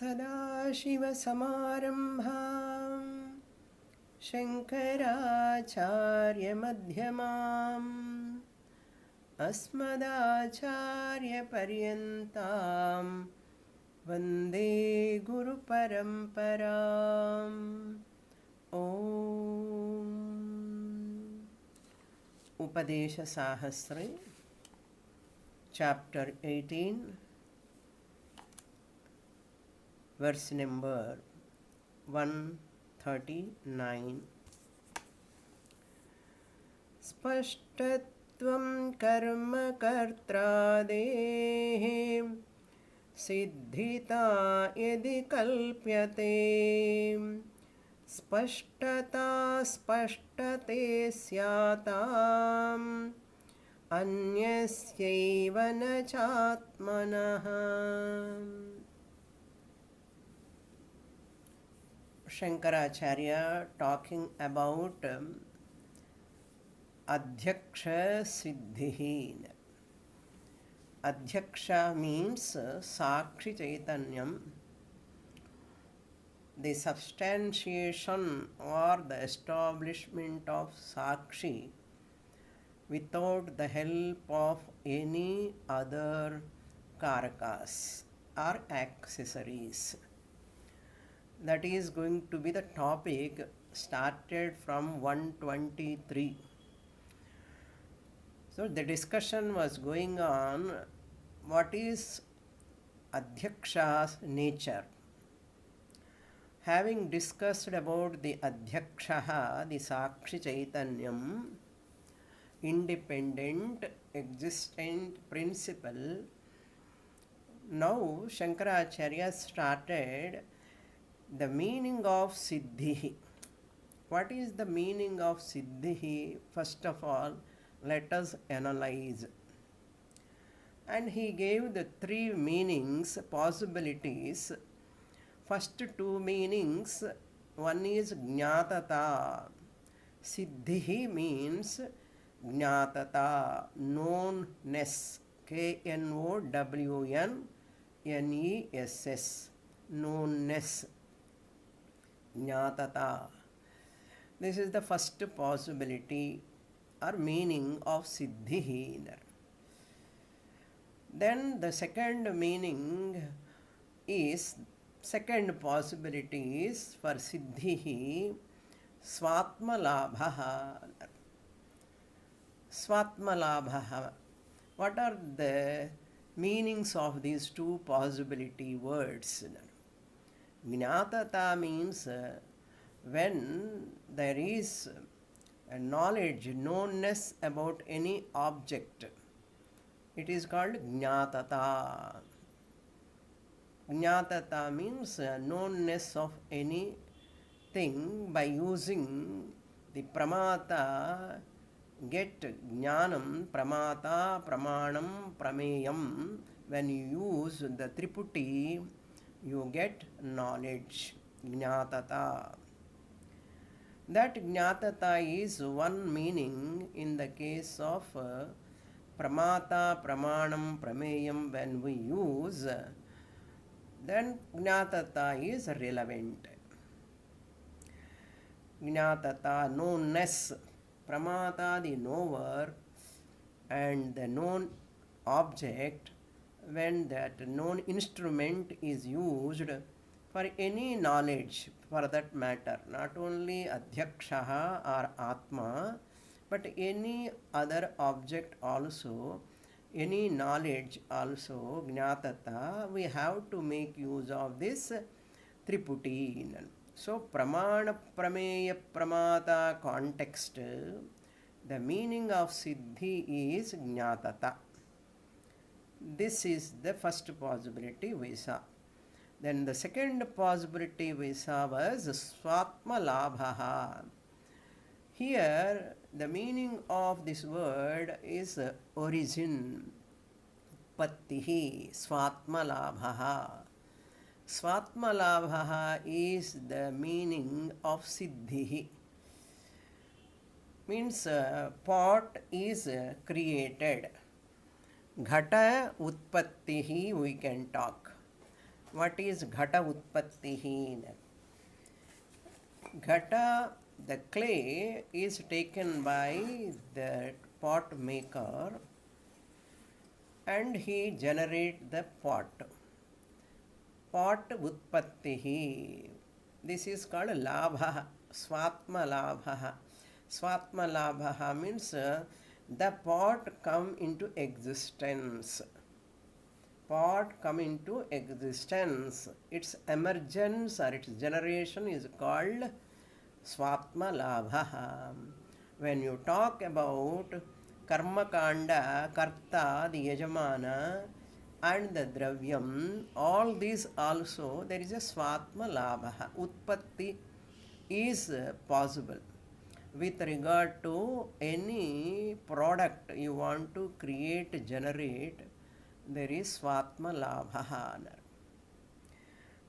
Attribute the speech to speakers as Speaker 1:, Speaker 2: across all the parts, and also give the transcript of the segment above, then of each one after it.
Speaker 1: सदाशिवसमारम्भां शङ्कराचार्यमध्यमाम् अस्मदाचार्यपर्यन्तां वन्दे गुरुपरम्पराम् ॐ Upadesa Sahasri, chapter 18, verse number 139. Spashtatvam karma kartradehe siddhita yadi kalpyate spashtata spashtate syatam anyasyaiva na chatmanah. Shankaracharya talking about adhyaksha siddhi. Adhyaksha means sakshi chaitanyam, the substantiation or the establishment of sakshi without the help of any other karakas or accessories. That is going to be the topic started from 123. So the discussion was going on, what is adhyaksha's nature. Having discussed about the adhyaksha, the sakshi chaitanyam, independent, existent principle, now Shankaracharya started the meaning of siddhi. What is the meaning of siddhi? First of all, let us analyze. And he gave the three meanings, possibilities. First two meanings, one is jnatata. Siddhi means jnatata, knownness, knownness, knownness, jnatata. This is the first possibility or meaning of siddhi. Then the second meaning is, second possibility is for siddhi, swatmalabha. Swatmalabha. What are the meanings of these two possibility words? Jnatata means when there is a knowledge, knownness about any object, it is called jnatata. Jnatata means knownness of anything by using the Pramata, get jnanam, Pramata, Pramanam, Prameyam. When you use the Triputi, you get knowledge, jnatata. That jnatata is one meaning in the case of Pramata, Pramanam, Prameyam. When we use, then jnatata is relevant. Jnatata, knownness. Pramata, the knower, and the known object. When that known instrument is used for any knowledge, for that matter, not only adhyaksha or atma, but any other object also, any knowledge also, jnatata, we have to make use of this triputi. So, pramana, prameya, pramata context, the meaning of siddhi is jnatata. This is the first possibility we saw. Then the second possibility we saw was swatmalabha. Here, the meaning of this word is origin, pattihi, swatmalabha. Swatmalabha is the meaning of siddhi. Means pot is created. Ghata utpattihi we can talk. What is ghata utpattihi? Ghata, the clay is taken by the pot maker and he generate the pot. Pot utpattihi. This is called labha, swatma labha. Swatma labha means the pot come into existence. Pot come into existence. Its emergence or its generation is called swatma labha. When you talk about karma kanda, karta, the yajamana, and the dravyam, all these also there is a swatma labha. Utpatti is possible. With regard to any product you want to create, generate, there is swatma labha.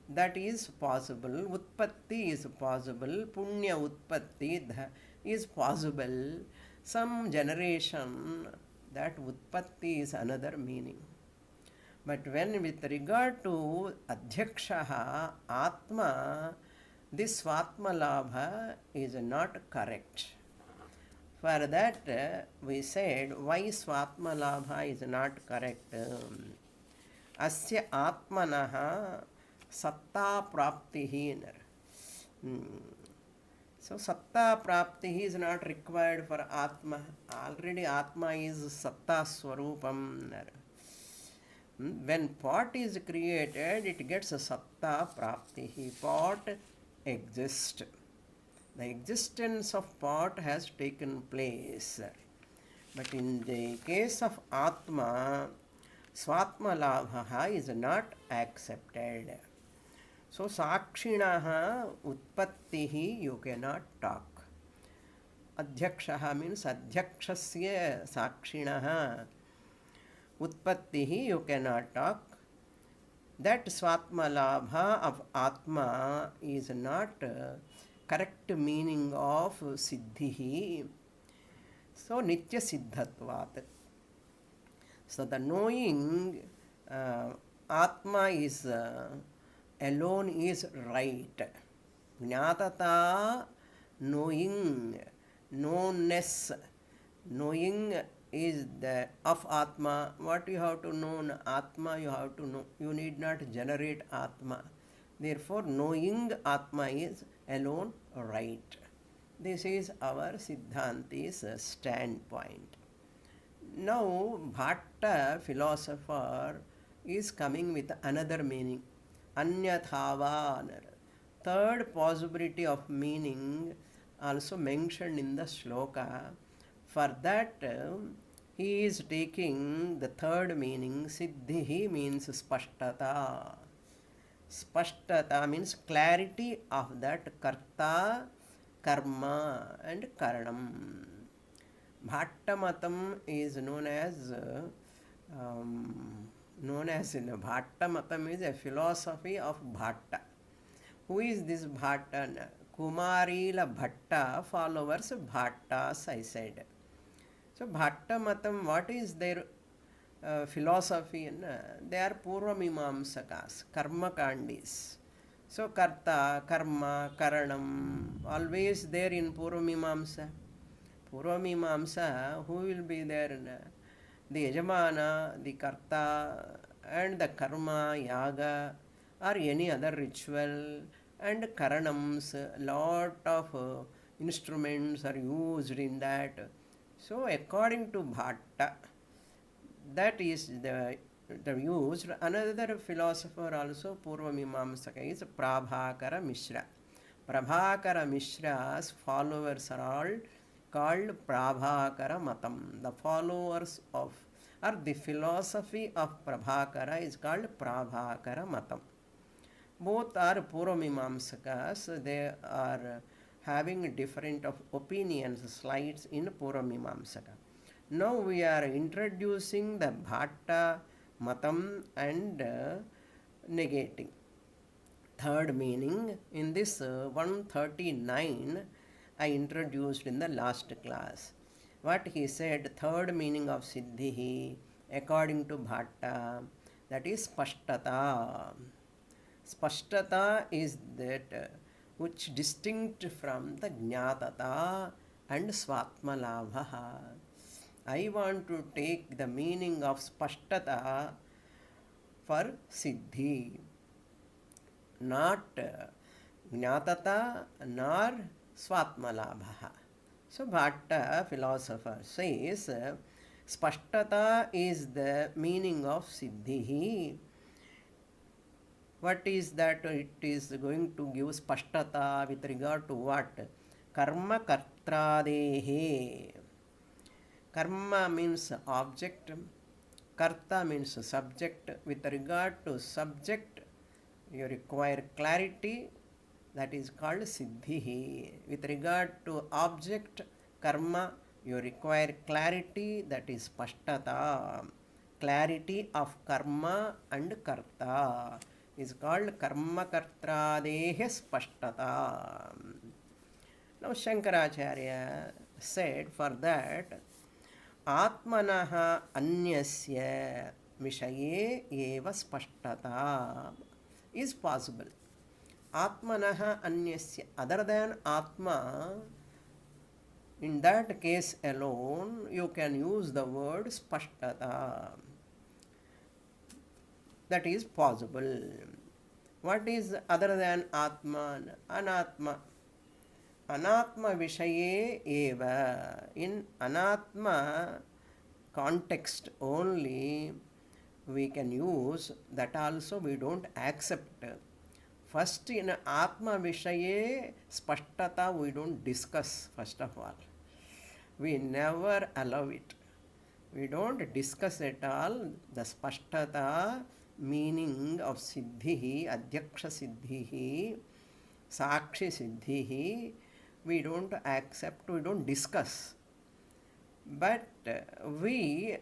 Speaker 1: That is possible. Utpatti is possible. Punya utpatti is possible. Some generation, that utpatti is another meaning. But when with regard to adhyaksha, atma, this swatma labha is not correct. For that we said why swatma labha is not correct. Asya atmanaha satta praptihi. So satta praptihi is not required for atma. Already atma is satta swarupam. When pot is created, it gets a satta praptihi. Pot exists. The existence of pot has taken place. But in the case of atma, swatma labha is not accepted. So sakshinaha utpattihi you cannot talk. Adhyaksha means adhyakshasya sakshinaha utpattihi you cannot talk. That swatma labha of atma is not correct meaning of siddhi. So nitya siddhatvat. So the knowing atma is alone is right. Jnatata, knowing, knownness, knowing is the of atma. What you have to know atma, you have to know. You need not generate atma. Therefore, knowing atma is alone right. This is our Siddhanti's standpoint. Now, Bhatta philosopher is coming with another meaning. Anyathava. Third possibility of meaning also mentioned in the shloka. For that, he is taking the third meaning. Siddhi means spashtata. Spashtata means clarity of that karta, karma and karanam. Bhattamatam is known as Bhattamatam is a philosophy of Bhatta. Who is this Bhatta? Kumarila Bhatta followers Bhattas, I said. So Bhattamatam, what is their philosophy? They are Purvamimamsakas, Karma Kandis. So Karta, Karma, Karanam, always there in Purvamimamsa. Purvamimamsa, who will be there? The Yajamana, the Karta, and the Karma, Yaga, or any other ritual, and Karanams, lot of instruments are used in that. So according to Bhatta, that is the used. Another philosopher also, Purvamimamsaka, is Prabhakara Mishra. Prabhakara Mishra's followers are all called Prabhakara Matam. The followers of or the philosophy of Prabhakara is called Prabhakara Matam. Both are Purvamimamsakas. They are having different of opinions, slides in Purvamimamsaka. Now we are introducing the Bhatta Matam and negating. Third meaning in this 139 I introduced in the last class. What he said, third meaning of siddhi according to Bhatta, that is spashtata. Spashtata is that which distinct from the Jnatata and Swatmalabha. I want to take the meaning of Spashtata for siddhi, not Jnatata nor Swatmalabha. So Bhatta, philosopher, says Spashtata is the meaning of siddhi. What is that? It is going to give spashtata with regard to what? Karma kartradehe. Karma means object, karta means subject. With regard to subject, you require clarity, that is called siddhi. With regard to object, karma, you require clarity, that is spashtata. Clarity of karma and karta is called karma kartradehe spashtata. Now Shankaracharya said for that Atmanaha anyasya vishaye eva spashtata is possible. Atmanaha anyasya, other than Atma, in that case alone you can use the word spashtata. That is possible. What is other than Atman? Anatma. Anatma Vishaye eva. In Anatma context only we can use, that also we don't accept. First, in Atma Vishaye, Spashtata we don't discuss, first of all. We never allow it. We don't discuss at all the Spashtata meaning of siddhi, adhyaksha siddhi, sakshi siddhi. We don't accept, we don't discuss. But we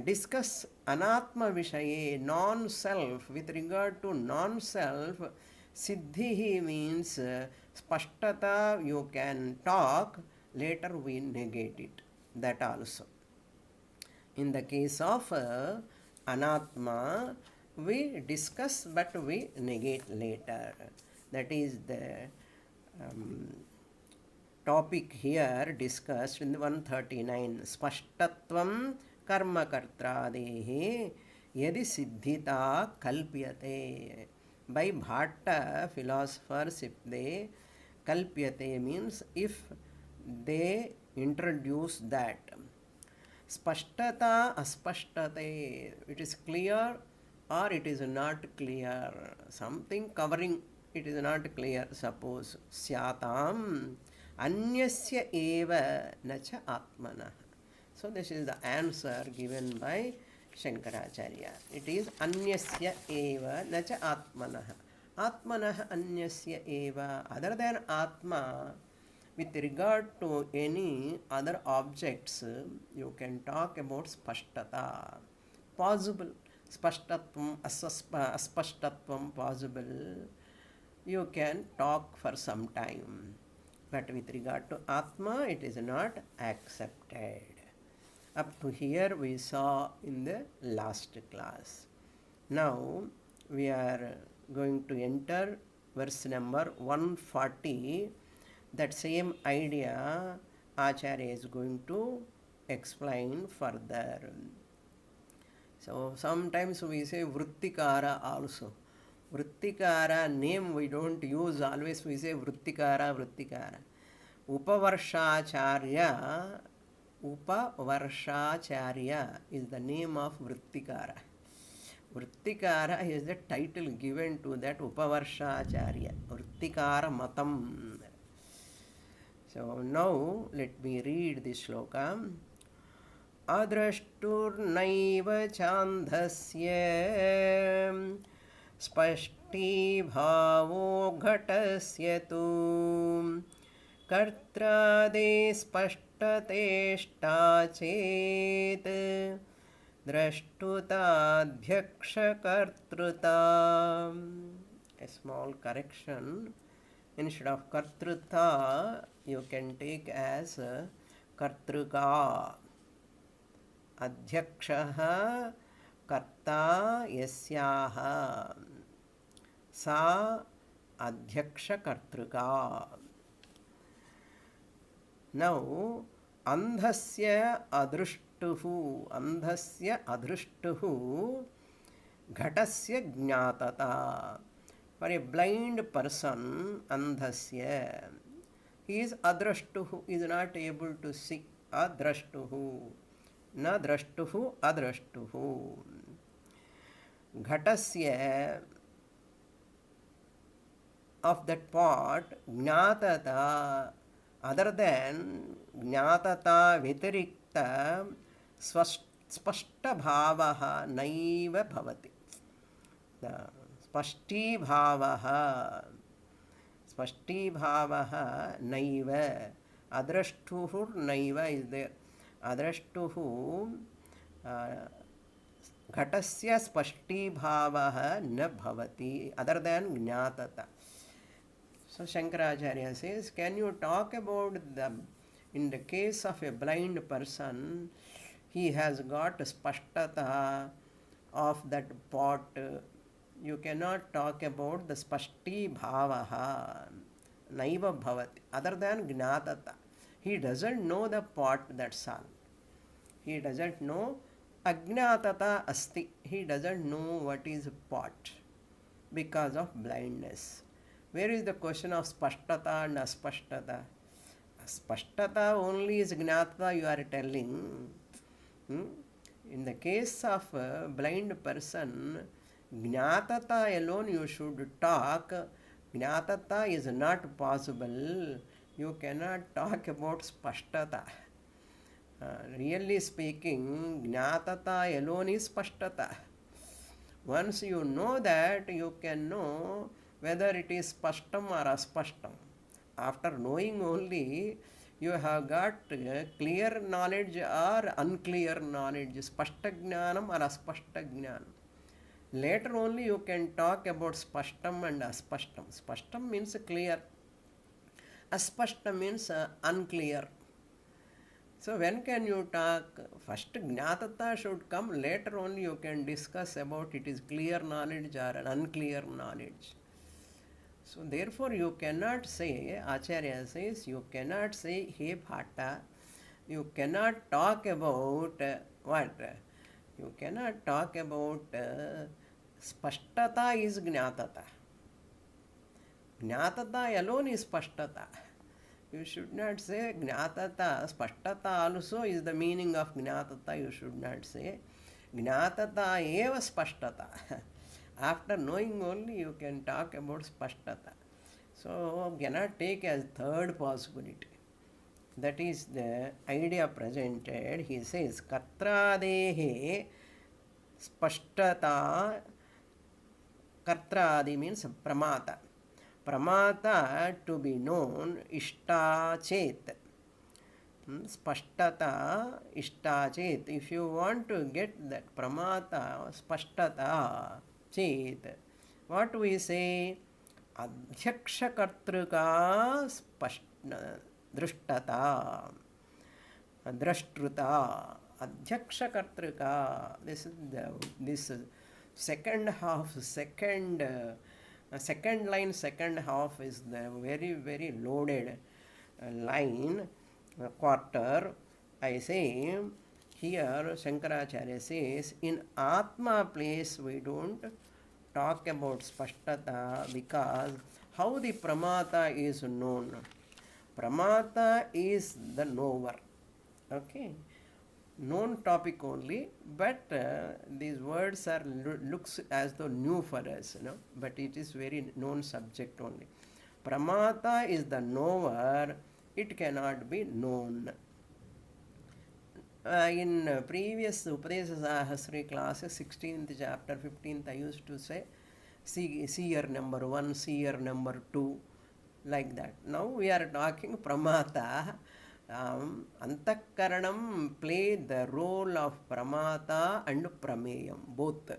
Speaker 1: discuss anatma vishaye, non-self. With regard to non-self, siddhi means spashtata you can talk, later we negate it. That also. In the case of anatma, we discuss but we negate later. That is the topic here discussed in 139. Spashtatvam karma kartradehe yadi siddhita kalpyate. By Bhatta, philosophers, if they kalpyate means if they introduce that. Spashtata aspashtate, it is clear or it is not clear. Something covering it is not clear. Suppose syatam anyasya eva nacha atmana. So this is the answer given by Shankaracharya. It is anyasya eva nacha atmana. Atmana anyasya eva, other than atma. With regard to any other objects, you can talk about spashtata. Possible. Spashtatvam, aspashtatvam possible. You can talk for some time. But with regard to Atma, it is not accepted. Up to here we saw in the last class. Now we are going to enter verse number 140. That same idea Acharya is going to explain further. So sometimes we say Vrittikara also. Vrittikara name we don't use, always we say Vrittikara, Vrittikara. Upavarshaacharya is the name of Vrittikara. Vrittikara is the title given to that Upavarshaacharya. Vrittikara Matam. So now let me read this shloka. Adrashturnaiva chandhasya spashti bhavo ghatasya tu kartrade spashtateshta chet drashtutadhyaksha kartruta. A small correction. Instead of kartruta, you can take as kartruka. Adhyakshaha karta yasyaha. सा adhyaksha-kartrika. Now, andhasya adhrishtuhu ghatasya jnatata. For a blind person, andhasya, he is adrashtuhu, is not able to see. Adrashtuhu, na drashtuhu, adrashtuhu. Ghatasya, of that pot, jnatata, other than jnatata vitarikta spashta bhavaha naiva bhavati. The spashti bhavaha naiva. Adrashtuhu naiva is there. Adrashtuhu ghatasya spashti bhavaha na bhavati, other than jnatata. So Shankaracharya says, can you talk about in the case of a blind person, he has got spashtata of that pot. You cannot talk about the spashti bhavaha, naiva bhavati, other than gnatata. He doesn't know the pot, that's all. He doesn't know ajnatata asti. He doesn't know what is pot because of blindness. Where is the question of spashtata and aspashtata? Spashtata only is gnatata you are telling. In the case of a blind person, gnatata alone you should talk. Gnatata is not possible. You cannot talk about spashtata. Really speaking, gnatata alone is spashtata. Once you know that, you can know whether it is spashtam or aspashtam. After knowing only, you have got clear knowledge or unclear knowledge, spashta jnanam or aspashta jnanam. Later only you can talk about spashtam and aspashtam. Spashtam means clear. Aspashtam means unclear. So when can you talk? First gnatata should come, later only you can discuss about it is clear knowledge or an unclear knowledge. So therefore you cannot say, Acharya says, you cannot say, hey Bhatta, you cannot talk about what? You cannot talk about spashtata is gnatata. Gnatata alone is spashtata. You should not say gnatata. Spashtata also is the meaning of gnatata. You should not say gnatata eva spashtata. After knowing only you can talk about spashtata. So cannot take as third possibility. That is the idea presented. He says kartradehe spashtata. Kartradi means pramata. Pramata to be known ishta chet. Spashtata ishta chet. If you want to get that pramata spashtata chet, what we say? Adhyaksha kartruka drishtata. Drashtruta. Adhyaksha kartruka. This second half, second line, second half is the very, very loaded line, quarter. I say, here Shankaracharya says, in Atma place we don't talk about spashtata because how the Pramata is known. Pramata is the knower. Okay. Known topic only, but these words are looks as though new for us, but it is very known subject only. Pramata is the knower, it cannot be known. In previous Upadesa Sahasri classes, 16th chapter, 15th, I used to say, seer number 1, seer number 2, like that. Now we are talking Pramata. Antakaranam play the role of Pramata and Prameyam, both.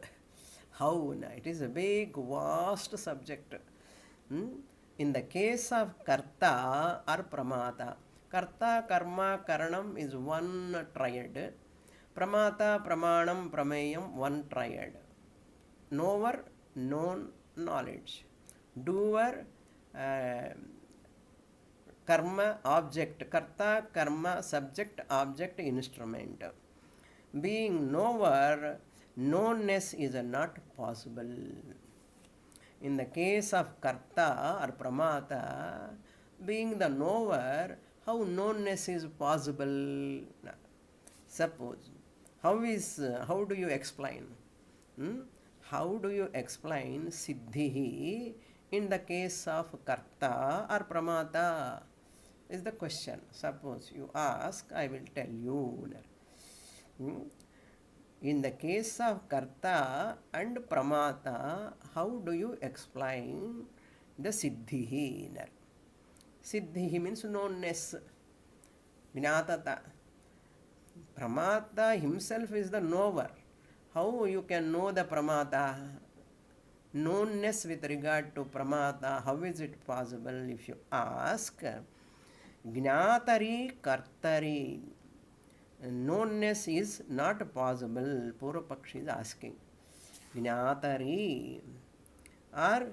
Speaker 1: How? It is a big, vast subject. In the case of Karta or Pramata, Karta, Karma, Karanam is one triad. Pramata, Pramanam, Prameyam, one triad. Knower, known, knowledge. doer, karma, object, karta, karma, subject, object, instrument. Being knower, knownness is not possible. In the case of karta or pramata, being the knower, how knownness is possible? Suppose, how do you explain? How do you explain siddhi in the case of karta or pramata? Is the question. Suppose you ask, I will tell you. In the case of karta and pramata, how do you explain the siddhi? Siddhi means knownness, jnatata. Pramata himself is the knower. How you can know the pramata? Knownness with regard to pramata, how is it possible? If you ask, jnatari kartari, knownness is not possible. Purvapakshi is asking. Jnatari or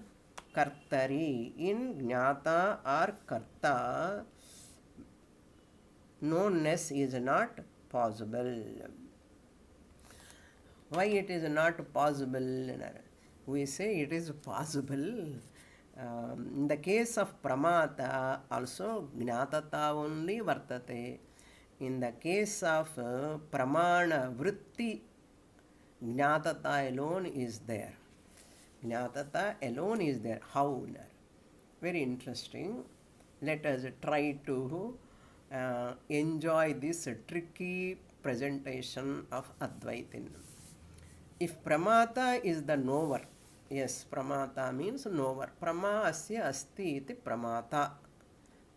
Speaker 1: kartari. In jnata or karta, knownness is not possible. Why it is not possible? We say it is possible. In the case of pramata, also jnatata only vartate. In the case of pramana vritti, jnatata alone is there. Jnatata alone is there. How? Very interesting. Let us try to enjoy this tricky presentation of Advaitin. If pramata is the knower, yes, pramata means knower. Prama asya asti iti pramata.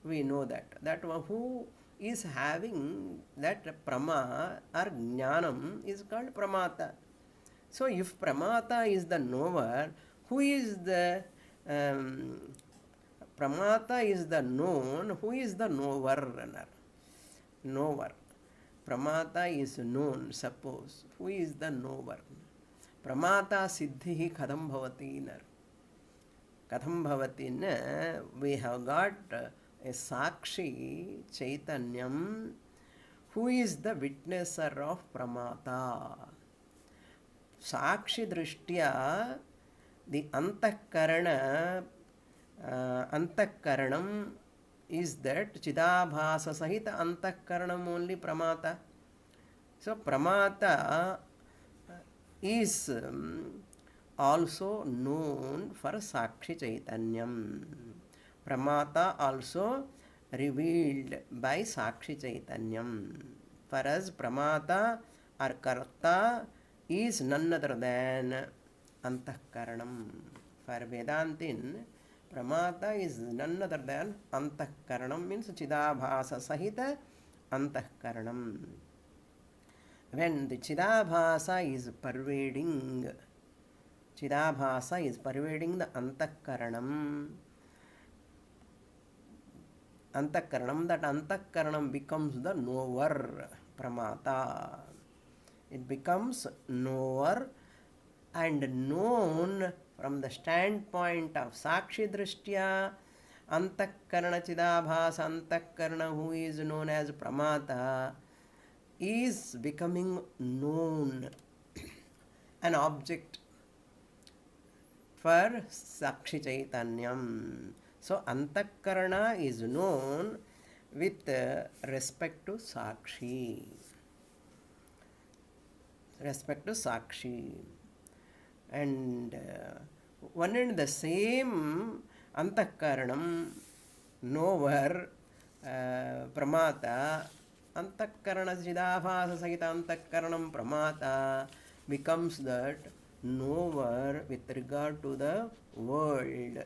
Speaker 1: We know that. That who is having that prama or jnanam is called pramata. So if pramata is the knower, who is the pramata is the known, who is the knower? Knower. Pramata is known, suppose. Who is the knower? Pramata siddhi kadam bhavati. Kadam bhavati, we have got a Sakshi Chaitanyam who is the witnesser of Pramata. Sakshi Drishtya, the Antakaranam is that Chidabhasa Sahita Antakaranam only Pramata. So Pramata is also known for Sakshi Chaitanyam. Pramata also revealed by Sakshi Chaitanyam. For us, Pramata or Karta is none other than Antakaranam. For Vedantin, Pramata is none other than Antakaranam, means Chidabhasa Sahita Antakaranam. When the Chidabhasa is pervading the Antakaranam, that Antakaranam becomes the knower, Pramata. It becomes knower and known from the standpoint of Sakshi Drishtya. Antakarana Chidabhasa Antakarana, who is known as Pramata, is becoming known, an object for Sakshi Chaitanyam. So Antakarana is known with respect to Sakshi. And one and the same Antakaranam, knower, Pramata, Antakarana Chidabhasa Sahita Antakaranam Pramata becomes that knower with regard to the world.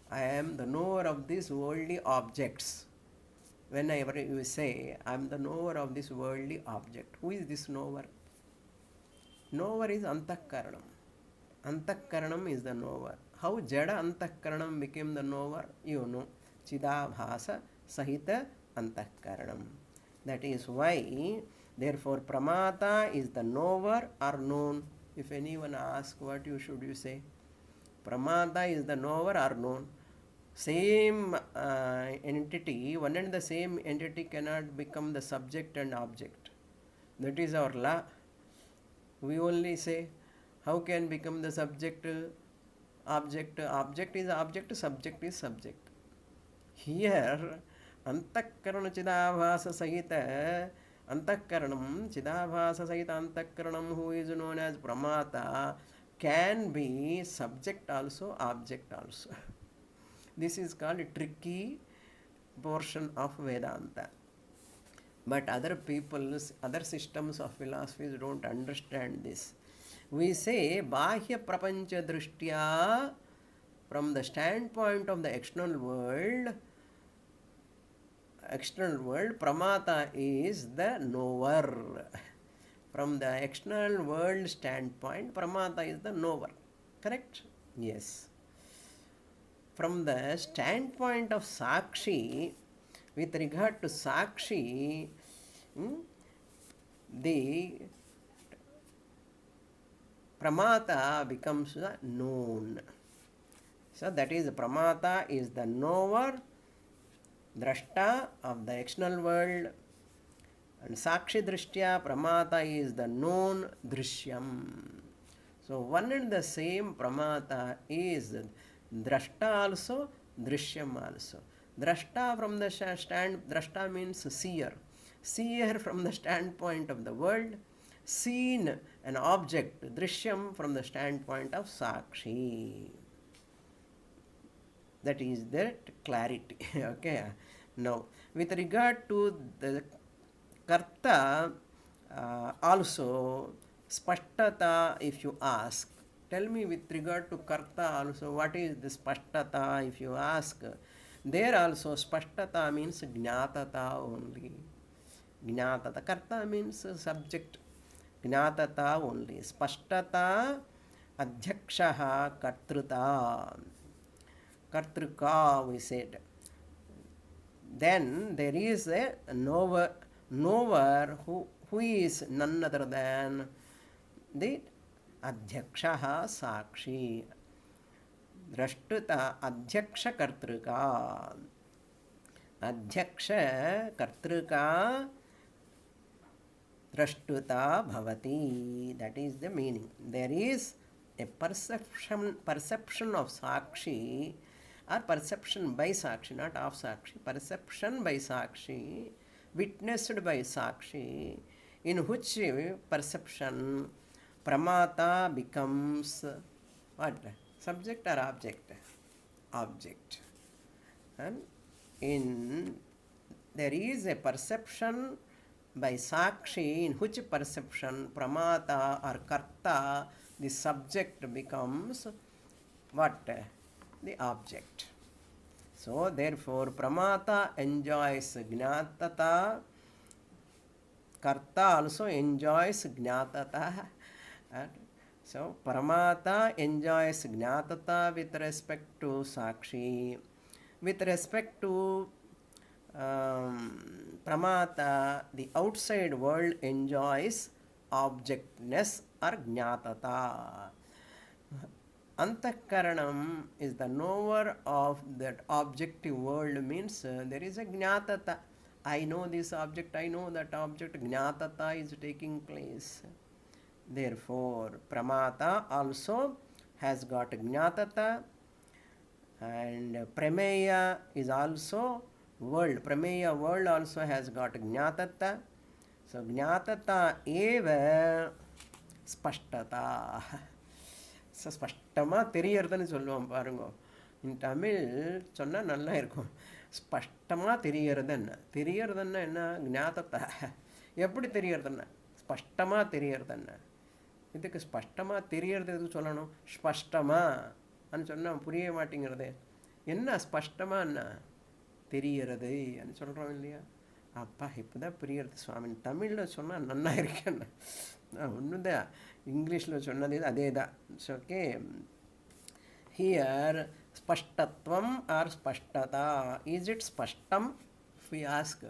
Speaker 1: I am the knower of these worldly objects. Whenever you say, I am the knower of this worldly object, who is this knower? Knower is Antakaranam. Antakaranam is the knower. How Jada Antakaranam became the knower? You know, Chidabhasa Sahita Antakaranam. That is why, therefore, Pramata is the knower or known. If anyone asks, what should you say? Pramata is the knower or known. Same entity, one and the same entity cannot become the subject and object. That is our law. We only say, how can become the subject, object? Object is object, subject is subject. Here, antakarana chidabhasa sahita, antakaranam chidabhasa sahita antakaranam, who is known as Pramata, can be subject also, object also. This is called a tricky portion of Vedanta. But other people's, other systems of philosophies don't understand this. We say, Bahya Prapancha Drishtya, from the standpoint of the external world, Pramata is the knower. From the external world standpoint, Pramata is the knower. Correct? Yes. From the standpoint of Sakshi, with regard to Sakshi, the Pramata becomes known. So that is, Pramata is the knower, Drashta of the external world, and Sakshi Drishtya, Pramata is the known Drishyam. So one and the same Pramata is Drashta also, Drishyam also. Drashta from the Drashta means seer. Seer from the standpoint of the world, seen an object, Drishyam from the standpoint of Sakshi. That is that clarity. Okay. Now, with regard to the Karta, also Spashtata, if you ask, tell me with regard to Karta also, what is this Spashtata, if you ask? There also Spashtata means Gnatata only. Gnatata. Karta means subject. Gnatata only. Spashtata, adhyaksha, kartruta. Kartruka, we said. Then there is a knower who is none other than the adhyaksha sakshi. Drashtuta adhyaksha kartruka. Adhyaksha kartruka drashtuta bhavati. That is the meaning. There is a perception of sakshi, or perception by sakshi, not of sakshi, perception by sakshi, witnessed by sakshi, in which perception Pramata becomes what? Subject or object? Object. And there is a perception by sakshi, in which perception Pramata or Karta, the subject, becomes what? The object. So therefore Pramata enjoys Gnatata, Karta also enjoys Gnatata. So Pramata enjoys Gnatata with respect to Sakshi. With respect to Pramata, the outside world enjoys objectness or Gnatata. Antakaranam is the knower of that objective world, means there is a Gnatata. I know this object, I know that object. Gnatata is taking place. Therefore, Pramata also has got Gnatata, and Prameya is also world. Prameya world also has got Gnatata. So, Gnatata eva Spashtata. So, ஸ்பஷ்டமாக தெரியறதுன்னு சொல்லுவோம் பாருங்க. இன் தமிழ் சொன்னால் நல்லா இருக்கும். ஸ்பஷ்டமாக தெரியறதுன்னா என்ன? ஞாபகத்தை எப்படி தெரியறதுன்னா? ஸ்பஷ்டமாக தெரியறதுன்னா. இதுக்கு ஸ்பஷ்டமாக தெரியறது எது சொல்லணும்? ஸ்பஷ்டமாக சொன்னால் புரிய மாட்டேங்கிறது. என்ன ஸ்பஷ்டமான்னா தெரியறது அப்படின்னு சொல்கிறோம் இல்லையா? அப்பா இப்போ தான் புரியறது சுவாமின். தமிழில் சொன்னால் நன்னா இருக்கேன்னு ஒன்று தான். இங்கிலீஷில் சொன்னது அதே தான். It's okay. ஹியர் ஸ்பஷ்டத்வம் ஆர் ஸ்பஷ்டதா. இஸ் இட் ஸ்பஷ்டம்? If we ask,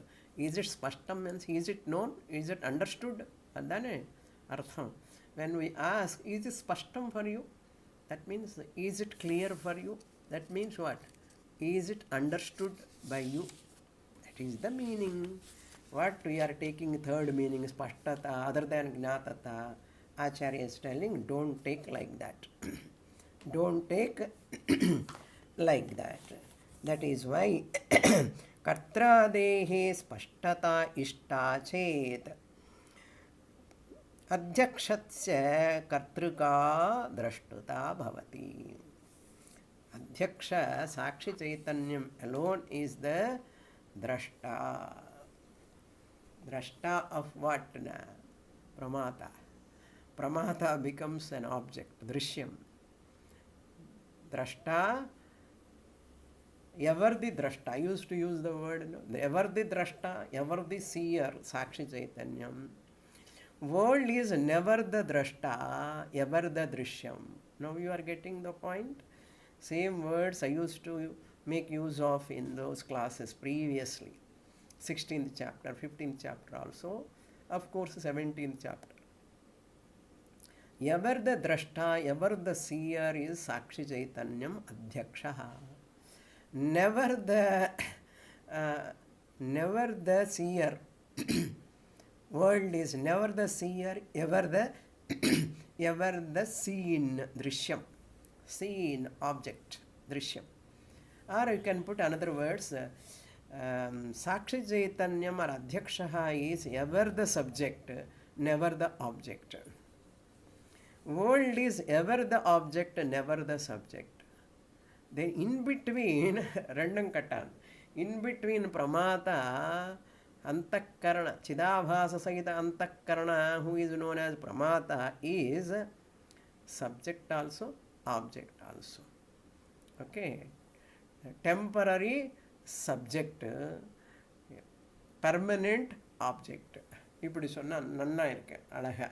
Speaker 1: is it ஸ்பஷ்டம் means is it known, is it understood, அதுதானே அர்த்தம். When we ask, is it ஸ்பஷ்டம் for you, That means, is it clear for you? That means what? Is it understood by you? That is the meaning. What we are taking third meaning is pashtata, other than gnatata. Acharya is telling, don't take like that. Don't take like that. That is why kartra dehe spashtata ishta chet adhyakshatya kartruka drashtuta bhavati. Adhyaksha, Sakshi Chaitanyam alone is the drashta. Drashta of what? Pramata. Pramata becomes an object, drishyam. Drashta, ever the drashta. I used to use the word, ever the drashta, ever the seer, Sakshi Chaitanyam. World is never the drashta, ever the drishyam. Now you are getting the point? Same words I used to make use of in those classes previously. 16th chapter, 15th chapter also, of course 17th chapter. Ever the drashta, ever the seer is Sakshi Chaitanyam adhyakshaha. Never the seer. World is never the seer, ever the seen, drishyam. Seen object, drishyam. Or you can put another words, Sakshi Chaitanyam or adhyakshaha is ever the subject, never the object. World is ever the object, never the subject. Then in between, random katan, in between Pramata, Antakarana, Chidabhasa Sahita Antakarana, who is known as Pramata, is subject also, object also. Okay. Temporary subject, permanent object. இப்படி சொன்னா நன்னா இருக்கு அழகா.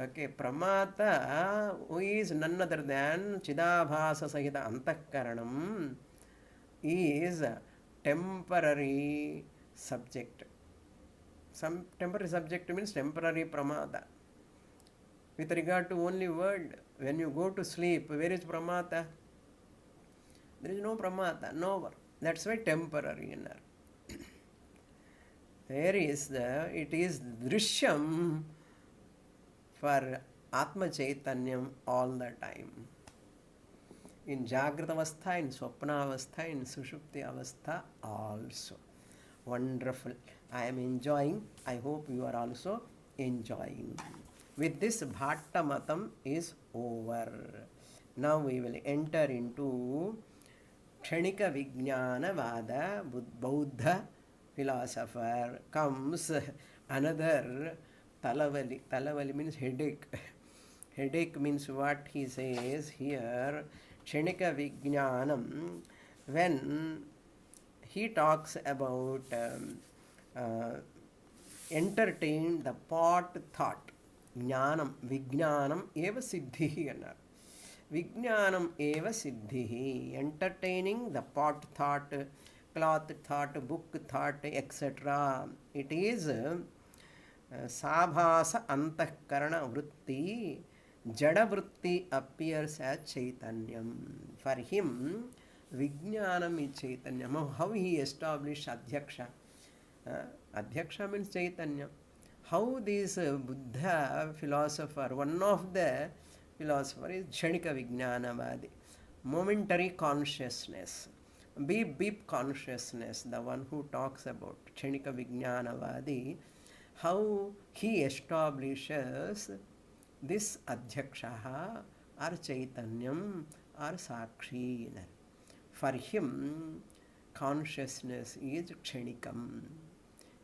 Speaker 1: Okay, Pramata, who is none other than Chidabhasa Sahita Antakaranam, is temporary subject. Some temporary subject means temporary Pramata. With regard to only world, when you go to sleep, where is Pramata? There is no Pramata, nowhere. That's why temporary inner. There is it is drishyam for Atma Chaitanyam all the time. In Jagrata Avastha, in Swapna Avastha, in Sushupti Avastha also. Wonderful. I am enjoying. I hope you are also enjoying. With this, Bhatta Matam is over. Now we will enter into Kshanika Vijnana Vada. Buddha philosopher comes another Talavali. Talavali means headache. Headache means what he says here. Kshanika Vijnanam. When he talks about entertain the pot thought. Jnanam, Vijnanam eva siddhi. Vijnanam eva siddhi. Entertaining the pot thought, cloth thought, book thought, etc. It is Sabhasa Antakarana Vritti. Jada Vritti appears as Chaitanyam. For him, Vijnanam is Chaitanyam. How he established adhyaksha? Adhyaksha means Chaitanya. How this Buddha philosopher, one of the philosopher is Kshanika Vijnanavadi. Momentary consciousness. Beep beep consciousness, the one who talks about Kshanika Vijnanavadi, how he establishes this adhyaksha or Chaitanyam or Sakshi. For him, consciousness is Kshanikam.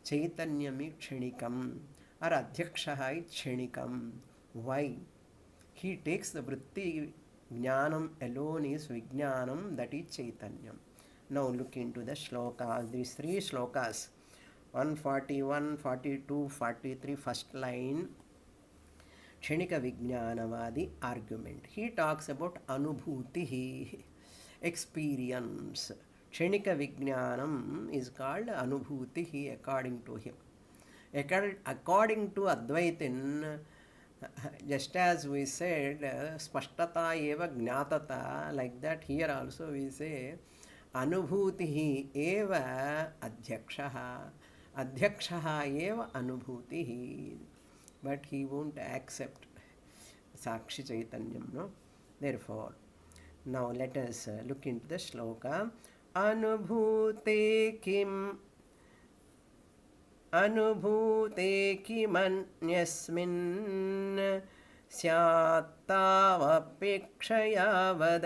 Speaker 1: Chaitanyam is Kshanikam. Or adhyaksha is Kshanikam. Why? He takes the vritti, jnanam alone is vijnanam, that is Chaitanyam. Now look into the shlokas. These three shlokas, 141, 42, 43, first line, Kshanika Vijnanavadi argument. He talks about anubhuti, experience. Kshanika Vijnanam is called anubhuti according to him. According to Advaitin, Just as we said, spashtata eva gnatata, like that here also we say, anubhutihi eva adhyakshaha, adhyakshaha eva anubhutihi. But he won't accept Sakshi Chaitanyam, no? Therefore, now let us look into the shloka. Anubhute kim अनुभूते किमन्यस्मिन् स्यात्तावपेक्षया वद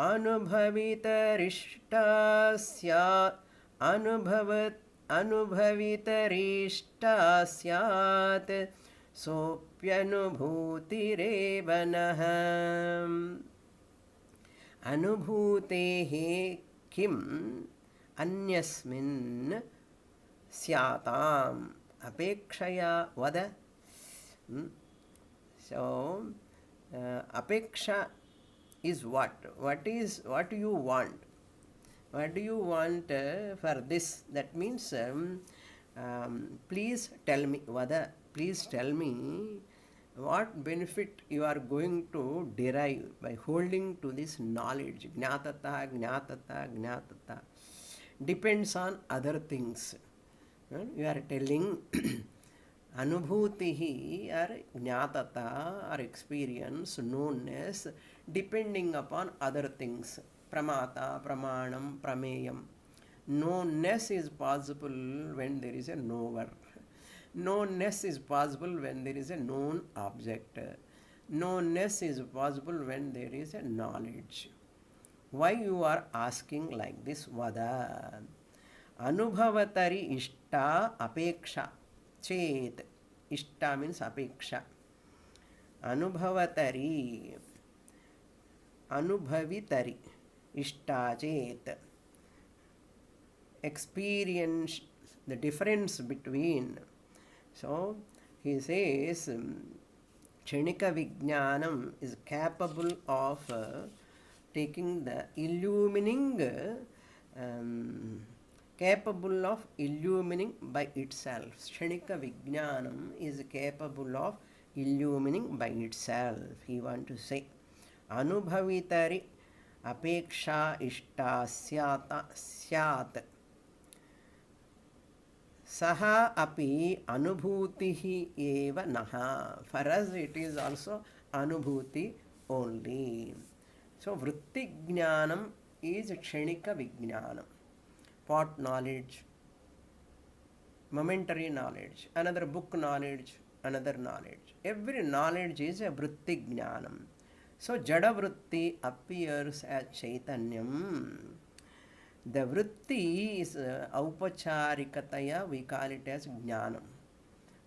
Speaker 1: अनुभवितरिष्टा स्यात् अनुभवितरिष्टा स्यात् सोऽप्यनुभूतिरेव नः अनुभूतेः किम् अन्यस्मिन् स्याताम अपेक्षया वद. So apeksha is what you want, what do you want for this. That means please tell me, vada, please tell me what benefit you are going to derive by holding to this knowledge. Gnatata gnatata gnatata depends on other things. You are telling anubhutihi or jnatata or experience, knownness, depending upon other things. Pramata, pramanam, prameyam. Knownness is possible when there is a knower. Knownness is possible when there is a known object. Knownness is possible when there is a knowledge. Why you are asking like this, vada? Anubhavatari ishta apeksha chet. Ishta means apeksha. Anubhavatari, anubhavitari ishta chet. Experience the difference between. So he says Kshanika Vijnanam is capable of taking the illumining, capable of illumining by itself. Kshanika Vijnanam is capable of illumining by itself. He want to say Anubhavitari apeksha ishta syat. Saha api anubhutihi eva naha. For us it is also anubhuti only. So vritti jnanam is kshanika vijnanam. Part knowledge, momentary knowledge, another book knowledge, another knowledge. Every knowledge is a vritti jnanam. So jada vritti appears as chaitanyam. The vritti is aupacharikataya, we call it as jnanam.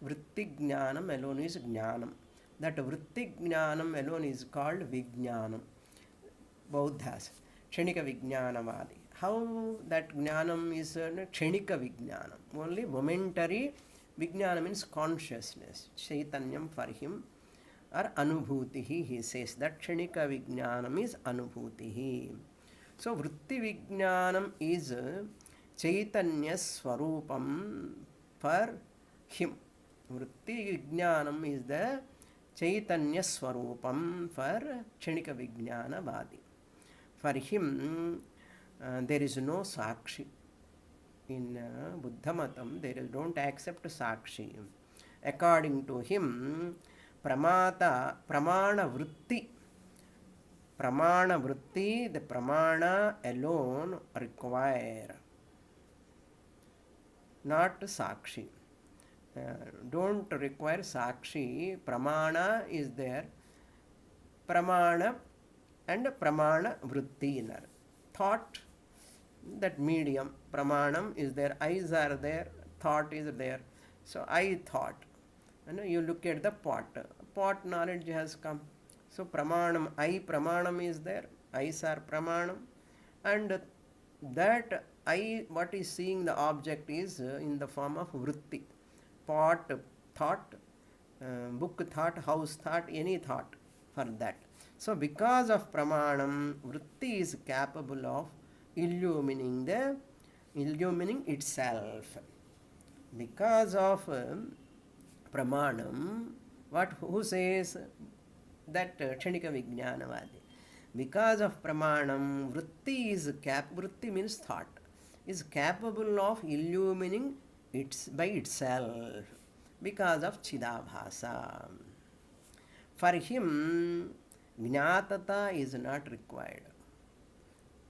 Speaker 1: Vritti jnanam alone is jnanam. That vritti jnanam alone is called vijnanam. Buddhas, kshanika vijnanavadi. How that jnanam is kshanika vijnanam? Only momentary. Vijnana means consciousness. Chaitanyam for him. Or anubhutihi, he says that kshanika vijnanam is anubhutihi. So vritti vijnanam is chaitanya swarupam for him. Vritti vijnanam is the chaitanya swarupam for kshanika vijnanavadi. For him, there is no sakshi. In Buddhamatam, don't accept sakshi. According to him, Pramata, pramana vritti. Pramana vritti, the pramana alone require, not sakshi. Don't require sakshi. Pramana is there. Pramana and pramana vritti in her. Thought, that medium, pramanam is there, eyes are there, thought is there. So I thought. You look at the pot. Pot knowledge has come. So pramanam, I pramanam is there, eyes are pramanam. And that I, what is seeing the object is in the form of vritti. Pot, thought, book thought, house thought, any thought for that. So because of pramanam, vritti is capable of illumining itself. Because of pramanam, Who says that Kshanika Vijnanavadi? Because of Pramanam, Vritti means thought, is capable of illumining by itself because of Chidabhasa. For him, Jnatata is not required.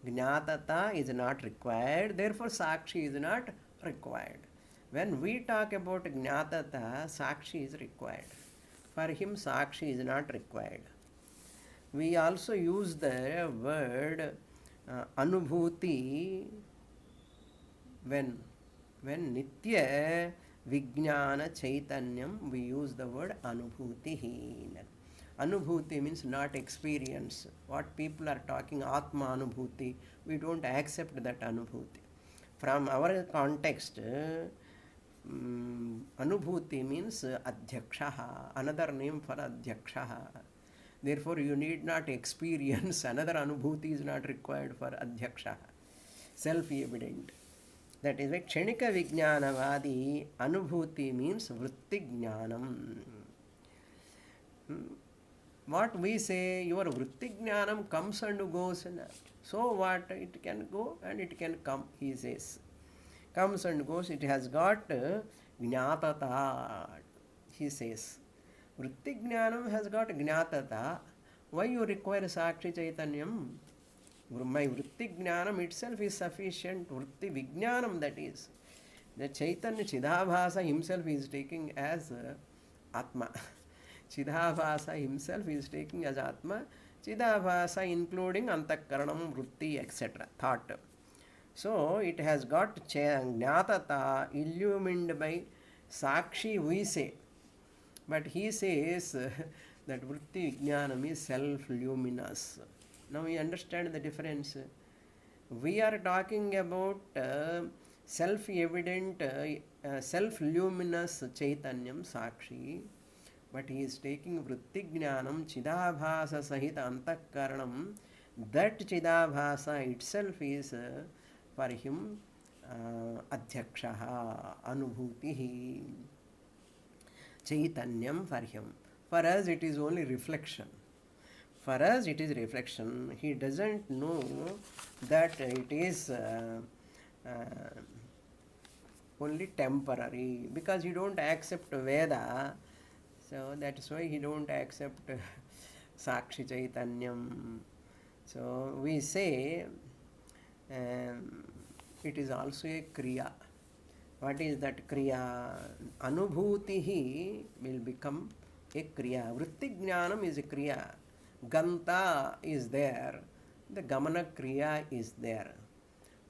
Speaker 1: Jnatata is not required, therefore Sakshi is not required. When we talk about Jnatata, Sakshi is required. For him, Sakshi is not required. We also use the word Anubhuti when Nitya Vijnana Chaitanyam, we use the word Anubhuti. Anubhuti means not experience. What people are talking, Atma Anubhuti, we don't accept that Anubhuti. From our context, Anubhuti means adhyaksha, another name for adhyaksha. Therefore, you need not experience. Another Anubhuti is not required for adhyaksha. Self-evident. That is why Kshanika Vijnanavadi, Anubhuti means Vritti Jnanam. What we say, your Vritti Jnanam comes and goes. So what? It can go and it can come, he says. Comes and goes, it has got Jnatata, he says. Vritti Jnanam has got Jnatata. Why you require Sakshi Chaitanyam? My Vritti Jnanam itself is sufficient. Vritti Vijnanam, that is. The Chaitanya Chidabhasa himself is taking as Atma. Chidabhasa himself is taking as Atma. Chidabhasa including Antakaranam, Vritti, etc. Thought. So it has got Jnatata, illumined by Sakshi, we say. But he says that Vritti Vijnanam is self-luminous. Now we understand the difference. We are talking about self-evident, self-luminous Chaitanyam, Sakshi. But he is taking Vritti Jnanam, Chidabhasa Sahita Antakaranam. That Chidabhasa itself is for him adhyaksha, anubhuti, Chaitanyam for him. For us it is only reflection. For us it is reflection. He doesn't know that it is only temporary, because you don't accept Veda. So that's why he don't accept Sakshi Chaitanyam. So we say it is also a Kriya. What is that Kriya? Anubhuti will become a Kriya. Vritti Jnanam is a Kriya. Ganta is there. The Gamana Kriya is there.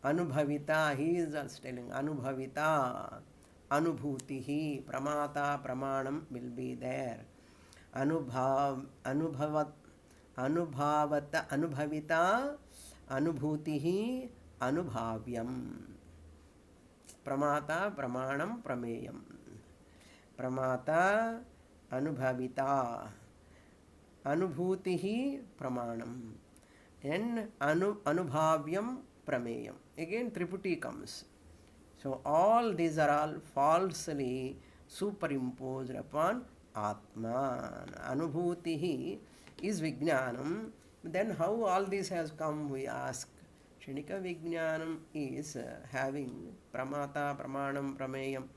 Speaker 1: Anubhavita, he is also telling Anubhavita. Anubhuti, Pramata, Pramanam will be there. Anubhavata, Anubhavita, Anubhuti, Anubhavyam. Pramata, Pramanam, Prameyam. Pramata, Anubhavita, Anubhuti, Pramanam. And Anubhavyam, Prameyam. Again, Triputi comes. So all these are all falsely superimposed upon Atma. Anubhuti is Vijnanam. Then how all this has come, we ask. Kshanika Vijnanam is having Pramata, Pramanam, Prameyam,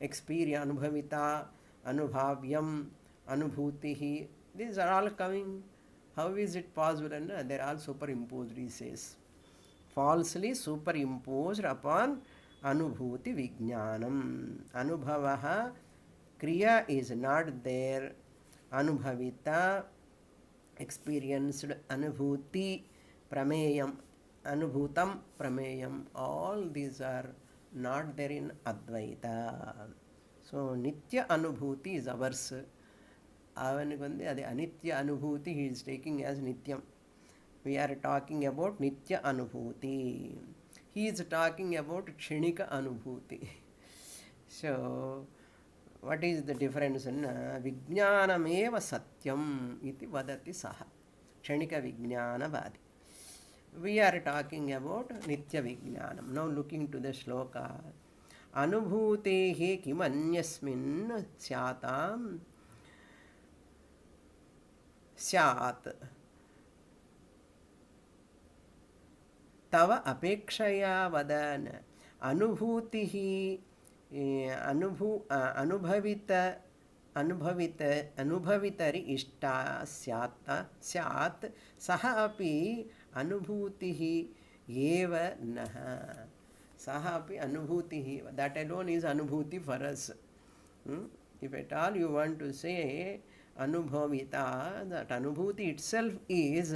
Speaker 1: experience, Anubhavita, Anubhavyam, Anubhuti. These are all coming. How is it possible? And they are all superimposed, he says. Falsely superimposed upon Anubhuti Vijnanam. Anubhavaha, Kriya is not there. Anubhavita, experienced. Anubhuti, Prameyam, Anubhutam, Prameyam. All these are not there in Advaita. So Nitya Anubhuti is ours. Avanigundi, adi Anitya Anubhuti he is taking as Nityam. We are talking about Nitya Anubhuti. He is talking about Kshanika Anubhuti. So, what is the difference? Vijnanameva Satyam iti vadati saha. Kshanika Vijnanavadi. We are talking about Nitya Vijnanam. Now looking to the shloka. Anubhutehe kimanyasmin syatam स्यात् तव अपेक्षया वदन अनुभूतिः अनुभवितरि इष्टा स्यात् सः अपि अनुभूतिः एव नः सः अपि अनुभूतिः that alone is अनुभूति for us. If at all you want to say anubhavita, that anubhuti itself is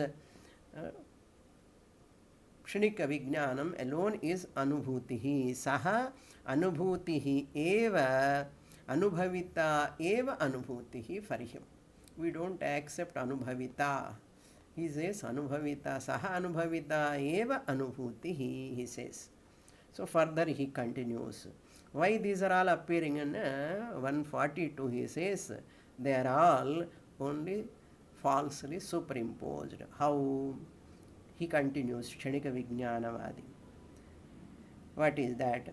Speaker 1: kshanika vijnanam alone is anubhutihi. Saha anubhutihi eva anubhavita eva anubhutihi for him. We don't accept anubhavita. He says anubhavita. Saha anubhavita eva anubhutihi, he says. So further he continues. Why these are all appearing in 142? He says they are all only falsely superimposed. How? He continues, Kshanika Vijnanavadi. What is that?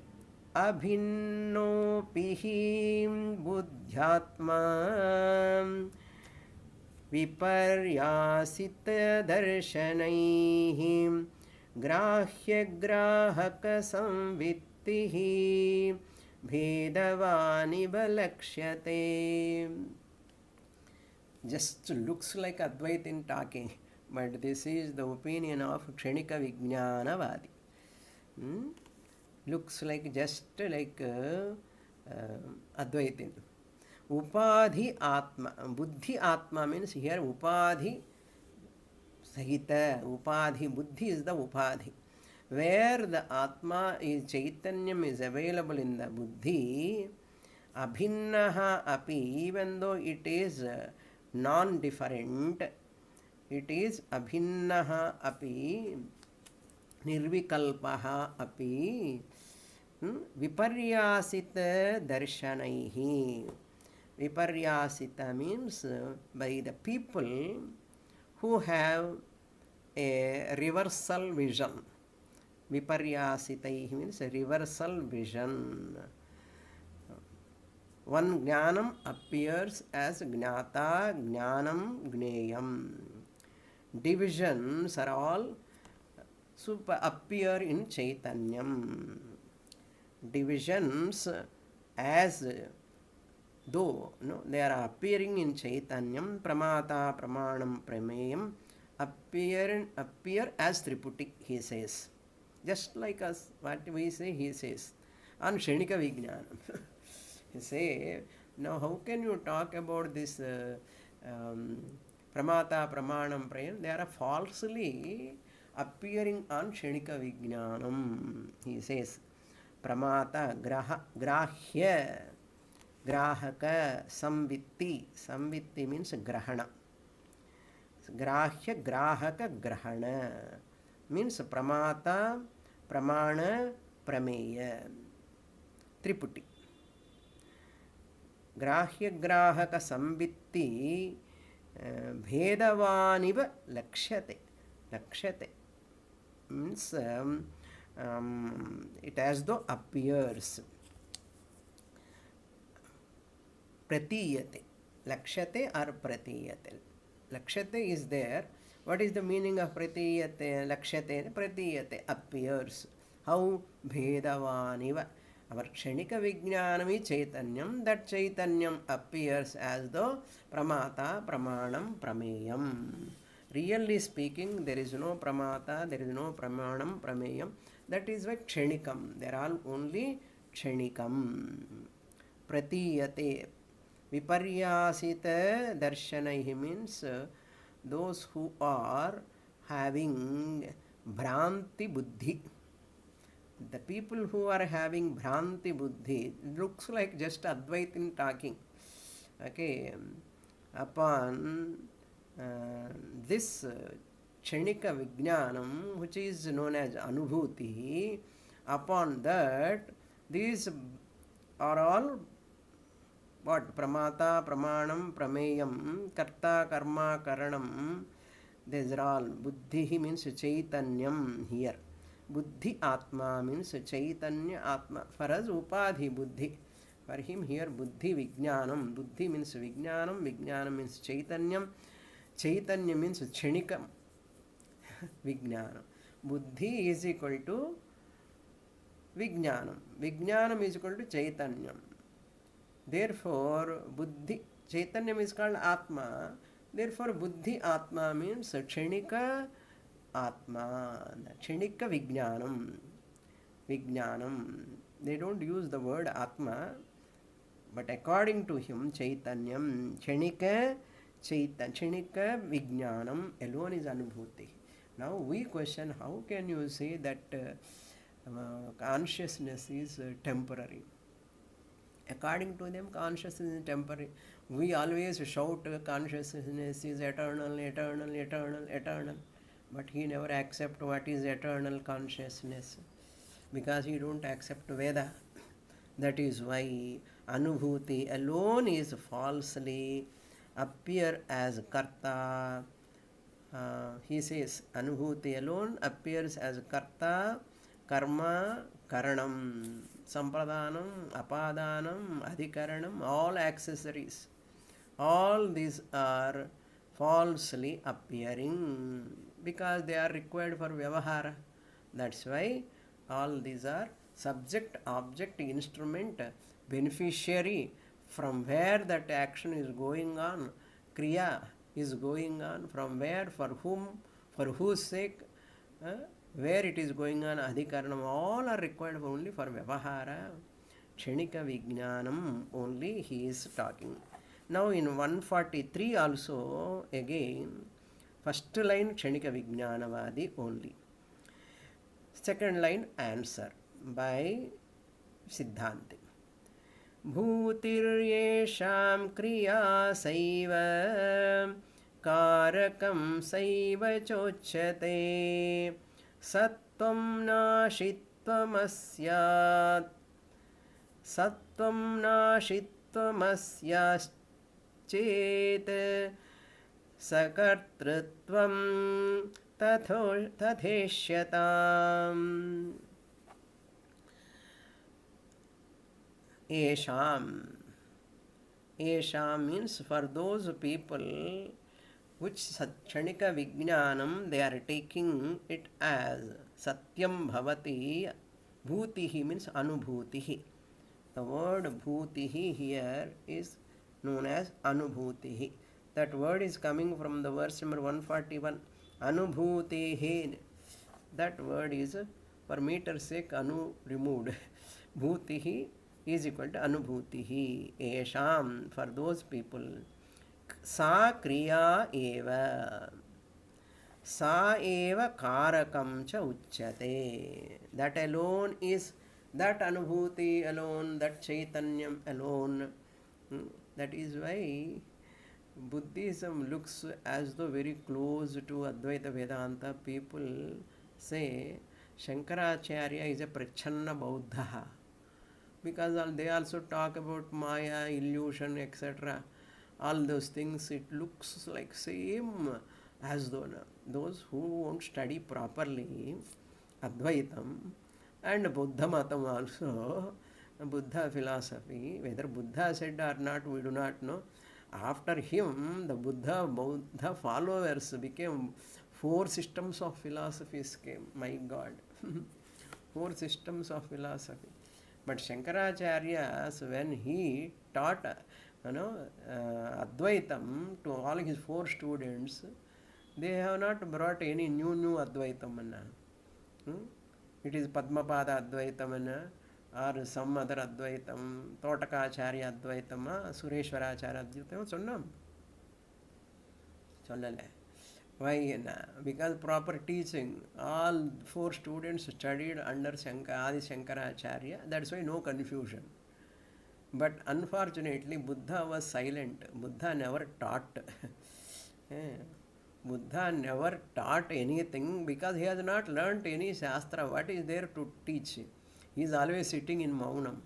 Speaker 1: Abhinnopihi buddhyatma viparyasita darshanaihi grahya grahaka samvittihi bhedavani balakshate. Just looks like Advaita in talking, but this is the opinion of Kshanika Vijnanavadi. Looks like just like Advaitin. Upadhi Atma. Buddhi Atma means here Upadhi Sahita. Upadhi. Buddhi is the Upadhi. Where the Atma is Chaitanyam is available in the Buddhi, Abhinnaha api, even though it is non-different, it is Abhinnaha api, Nirvikalpaha api, Viparyasita darshanaihi. Viparyasita means by the people who have a reversal vision. Viparyasitaihi means a reversal vision. One jnanam appears as jnata, jnanam, gneyam. Divisions are all appear in Chaitanyam. Divisions as though they are appearing in Chaitanyam, Pramata, Pramanam, Prameyam, appear as Triputi, he says. Just like us, what we say, he says. On Kshanika Vijnanam. He say, now how can you talk about this Pramata, Pramanam, Prayam? They are falsely appearing on Kshanika Vijnanam. He says, Pramata, Grahya, Grahaka, Samvitti. Samvitti means Grahana. Grahya, Grahaka, Grahana. Means Pramata, Pramana, Prameya. Triputi. Grahya grahaka samvitti bhedavaniva lakshyate. Lakshyate means it as though appears. Pratiyate. Lakshyate or pratiyate. Lakshyate is there. What is the meaning of pratiyate? Lakshyate, pratiyate, appears. How? Bhedavaniva. Our Kshanika Vijnanami Chaitanyam, that Chaitanyam appears as though Pramata, Pramanam, Prameyam. Really speaking, there is no Pramata, there is no Pramanam, Prameyam. That is why Kshanikam. They are all only Kshanikam. Pratiyate. Viparyasita darshanaihi means those who are having Bhranti Buddhi. The people who are having Bhranti Buddhi, looks like just Advaitin talking. Okay, upon this Kshanika Vijnanam, which is known as Anubhuti, upon that, these are all what? Pramata, Pramanam, Prameyam, Karta, Karma, Karanam. These are all. Buddhi means Chaitanyam here. Buddhi Atma means Chaitanya Atma. For us, Upadhi Buddhi. For him here, Buddhi Vijnanam. Buddhi means Vijnanam. Vijnanam means Chaitanyam. Chaitanya means Kshanikam Vijnanam. Buddhi is equal to Vijnanam. Vijnanam is equal to Chaitanyam. Therefore, Buddhi, Chaitanyam is called Atma. Therefore, Buddhi Atma means Kshanika Atma. Kshanika Vijnanam. Vijnanam. They don't use the word Atma, but according to him, Chaitanyam, Kshanika Vijnanam alone is Anubhuti. Now we question, how can you say that consciousness is temporary? According to them, consciousness is temporary. We always shout consciousness is eternal, eternal, eternal, eternal. But he never accepts what is eternal consciousness, because he don't accept Veda. That is why Anubhuti alone is falsely appear as Karta. He says Anubhuti alone appears as Karta, Karma, Karanam, Sampradanam, Apadanam, Adhikaranam, all accessories. All these are falsely appearing because they are required for Vyavahara. That's why all these are subject, object, instrument, beneficiary, from where that action is going on, Kriya is going on, from where, for whom, for whose sake, where it is going on, Adhikaranam, all are required only for Vyavahara. Kshanika Vijnanam only he is talking. Now in 143 also, again, first line Kshanika Vijnanavadi only. Second line answer by Siddhanti. Bhutiryesham kriya saiva karakam saiva chochyate sattvam nashitvam asyat sattvam nashitvam asyachet sakartrutvam tatheshyatam. Esham. Esham means for those people which Kshanika Vijnanam, they are taking it as Satyam Bhavati. Bhutihi means Anubhutihi. The word Bhutihi here is known as Anubhutihi. That word is coming from the verse number 141. Anubhutihi. That word is, for meter's sake, Anu removed. Bhutihi is equal to Anubhutihi. Esham, for those people. Sa kriya eva. Sa eva karakam cha uchyate. That alone is, that Anubhuti alone, that Chaitanyam alone. That is why Buddhism looks as though very close to Advaita Vedanta. People say Shankaracharya is a Prachanna Bauddha, because they also talk about Maya, illusion, etc. All those things, it looks like same as though those who won't study properly Advaitam and Buddha Matam also, Buddha philosophy, whether Buddha said or not, we do not know. After him, the Buddha followers became 4 systems of philosophies came. My God, 4 systems of philosophy. But Shankaracharya, when he taught Advaitam to all his 4 students, they have not brought any new Advaitam. It is Padmapada Advaitam or some other Advaitam, Totakacharya Advaitam, Sureshwaracharya Advaitam, Sonnam. Sollale. Why? Because proper teaching, all 4 students studied under Adi Shankaracharya, that's why no confusion. But unfortunately, Buddha was silent. Buddha never taught. Buddha never taught anything because he has not learnt any Shastra. What is there to teach? He is always sitting in Maunam,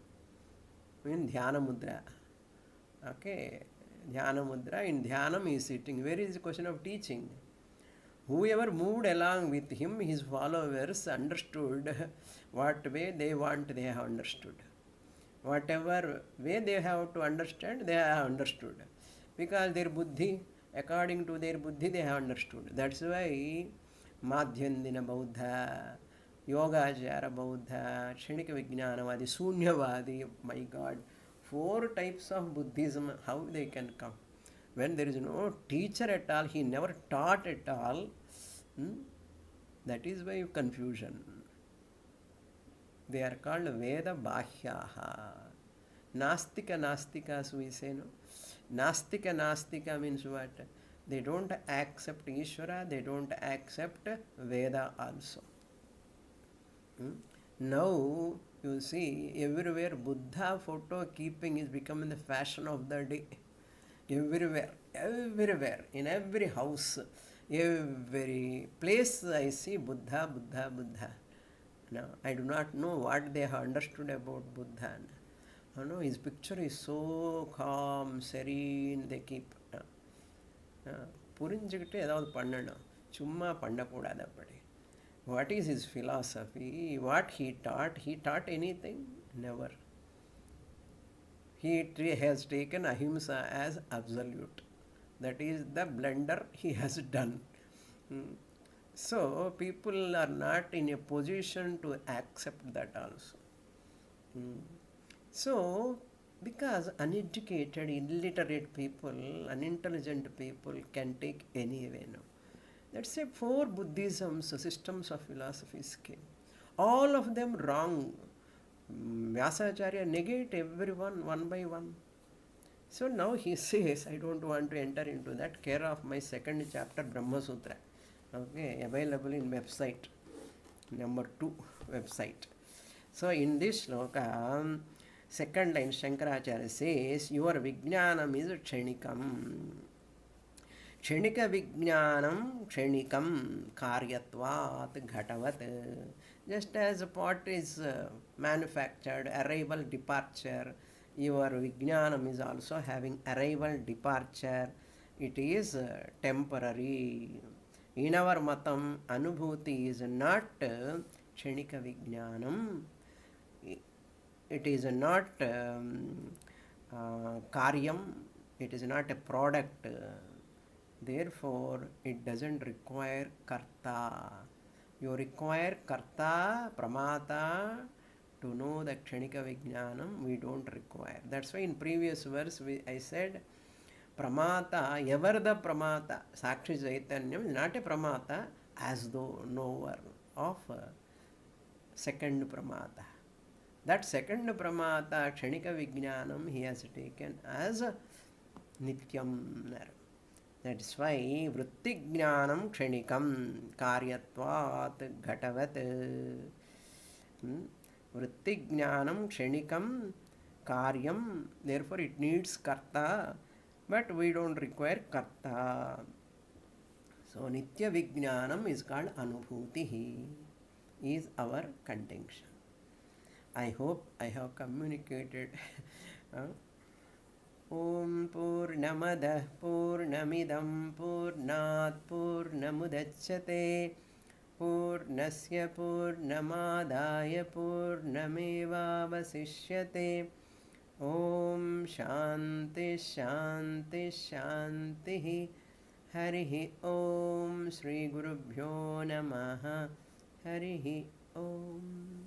Speaker 1: in Dhyana Mudra. Okay, Dhyana Mudra, in Dhyanam he is sitting. Where is the question of teaching? Whoever moved along with him, his followers understood what way they want, they have understood. Whatever way they have to understand, they have understood. Because their buddhi According to their buddhi, they have understood. That's why Madhyandina Buddha, Yogacharya Buddha, Kshanika Vijnanavadi, Sunyavadi, my God, 4 types of Buddhism, how they can come? When there is no teacher at all, he never taught at all, that is why confusion. They are called Veda Bhahyaha. Nastika Nastikas, we say, no? Nastika Nastika means what? They don't accept Ishvara, they don't accept Veda also. Now, you see, everywhere Buddha photo keeping is becoming the fashion of the day. Everywhere, in every house, every place I see Buddha, Buddha, Buddha. Now, I do not know what they have understood about Buddha. No, his picture is so calm, serene, they keep. புரிஞ்சுக்கிட்டு ஏதாவது பண்ணணும், சும்மா பண்ணக்கூடாது அப்படி. What is his philosophy? What he taught anything? Never. He has taken ahimsa as absolute. That is the blunder he has done. So people are not in a position to accept that also. So because uneducated, illiterate people, unintelligent people can take any way now. Let's say 4 Buddhisms, systems of philosophies came. All of them wrong. Vyasacharya negate everyone one by one. So now he says, I don't want to enter into that. Care of my 2nd chapter, Brahma Sutra. Okay, available in website, number 2 website. So in this shloka, 2nd line, Shankaracharya says, your Vijnanam is kshanikam. Kshanika Vijnanam kshanikam karyatvat ghatavat. Just as a pot is manufactured, arrival, departure, your Vijnanam is also having arrival, departure. It is temporary. In our matam, Anubhuti is not kshanika Vijnanam. It is not karyam. It is not a product. Therefore, it doesn't require karta. You require karta, pramata, to know the kshanika Vijnanam. We don't require. That's why in previous verse I said, Pramata, ever the Pramata, Sakshi Chaitanyam is not a Pramata, as though knower of 2nd Pramata. That 2nd Pramata, Kshanika Vijnanam, he has taken as Nityam. That's why Vritti Jnanam Kshanikam Karyatvat Ghatavat. Vritti Jnanam Kshanikam Karyam. Therefore, it needs Karta, but we don't require Karta. So, Nitya Vijnanam is called Anubhuti, is our contention. I hope I have communicated. Om Purnamadah Purnamidam Purnat Purnamudachyate Purnasya Purnamadaya Purnamevavasishyate. Om Shanti Shanti Shanti. Harihi Om Shri Gurubhyo Namaha. Harihi Om.